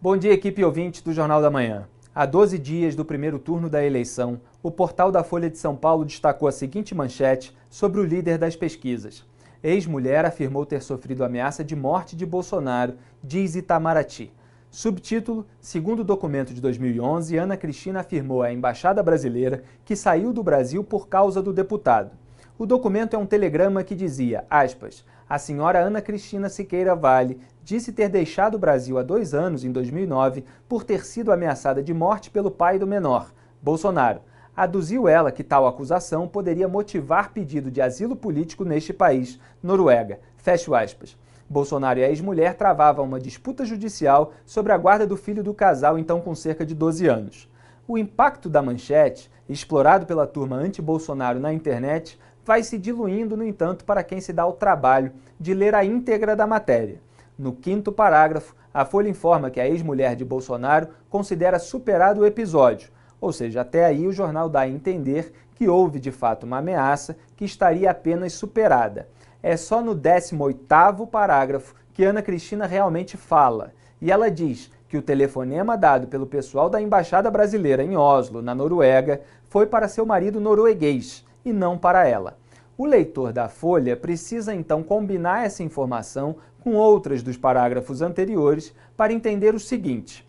Bom dia, equipe ouvinte do Jornal da Manhã. Há 12 dias do primeiro turno da eleição, o portal da Folha de São Paulo destacou a seguinte manchete sobre o líder das pesquisas. Ex-mulher afirmou ter sofrido ameaça de morte de Bolsonaro, diz Itamaraty. Subtítulo: segundo o documento de 2011, Ana Cristina afirmou à embaixada brasileira que saiu do Brasil por causa do deputado. O documento é um telegrama que dizia, aspas, a senhora Ana Cristina Siqueira Vale disse ter deixado o Brasil há 2 anos, em 2009, por ter sido ameaçada de morte pelo pai do menor, Bolsonaro. Aduziu ela que tal acusação poderia motivar pedido de asilo político neste país, Noruega. Fecho aspas. Bolsonaro e a ex-mulher travavam uma disputa judicial sobre a guarda do filho do casal, então com cerca de 12 anos. O impacto da manchete, explorado pela turma anti-Bolsonaro na internet, vai se diluindo, no entanto, para quem se dá o trabalho de ler a íntegra da matéria. No 5º parágrafo, a Folha informa que a ex-mulher de Bolsonaro considera superado o episódio, ou seja, até aí o jornal dá a entender que houve de fato uma ameaça que estaria apenas superada. É só no 18º parágrafo que Ana Cristina realmente fala, e ela diz que o telefonema dado pelo pessoal da Embaixada Brasileira em Oslo, na Noruega, foi para seu marido norueguês, e não para ela. O leitor da Folha precisa então combinar essa informação com outras dos parágrafos anteriores para entender o seguinte: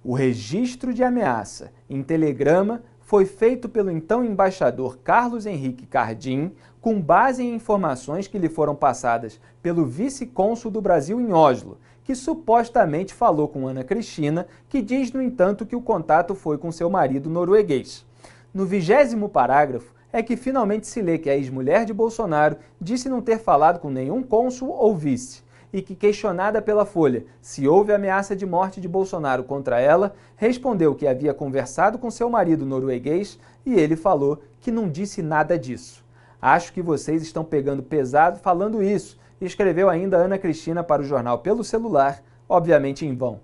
o registro de ameaça em telegrama foi feito pelo então embaixador Carlos Henrique Cardim, com base em informações que lhe foram passadas pelo vice-cônsul do Brasil em Oslo, que supostamente falou com Ana Cristina, que diz, no entanto, que o contato foi com seu marido norueguês. No 20º parágrafo, é que finalmente se lê que a ex-mulher de Bolsonaro disse não ter falado com nenhum cônsul ou vice, e que, questionada pela Folha se houve ameaça de morte de Bolsonaro contra ela, respondeu que havia conversado com seu marido norueguês e ele falou que não disse nada disso. Acho que vocês estão pegando pesado falando isso, escreveu ainda Ana Cristina para o jornal pelo celular, obviamente em vão.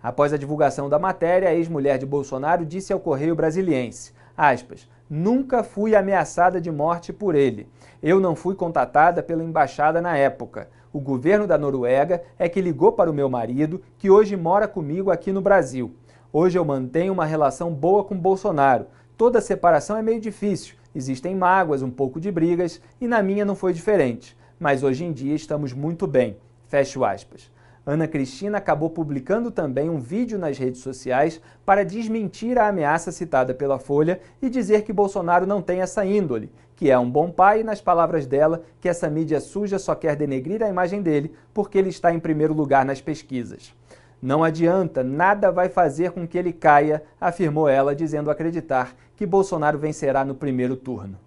Após a divulgação da matéria, a ex-mulher de Bolsonaro disse ao Correio Brasiliense, aspas, nunca fui ameaçada de morte por ele. Eu não fui contatada pela embaixada na época. O governo da Noruega é que ligou para o meu marido, que hoje mora comigo aqui no Brasil. Hoje eu mantenho uma relação boa com Bolsonaro. Toda separação é meio difícil. Existem mágoas, um pouco de brigas, e na minha não foi diferente. Mas hoje em dia estamos muito bem. Fecho aspas. Ana Cristina acabou publicando também um vídeo nas redes sociais para desmentir a ameaça citada pela Folha e dizer que Bolsonaro não tem essa índole, que é um bom pai e, nas palavras dela, que essa mídia suja só quer denegrir a imagem dele porque ele está em primeiro lugar nas pesquisas. Não adianta, nada vai fazer com que ele caia, afirmou ela, dizendo acreditar que Bolsonaro vencerá no primeiro turno.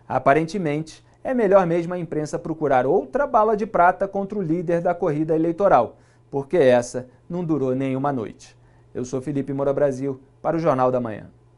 Aparentemente, é melhor mesmo a imprensa procurar outra bala de prata contra o líder da corrida eleitoral, porque essa não durou nenhuma noite. Eu sou Felipe Moura Brasil, para o Jornal da Manhã.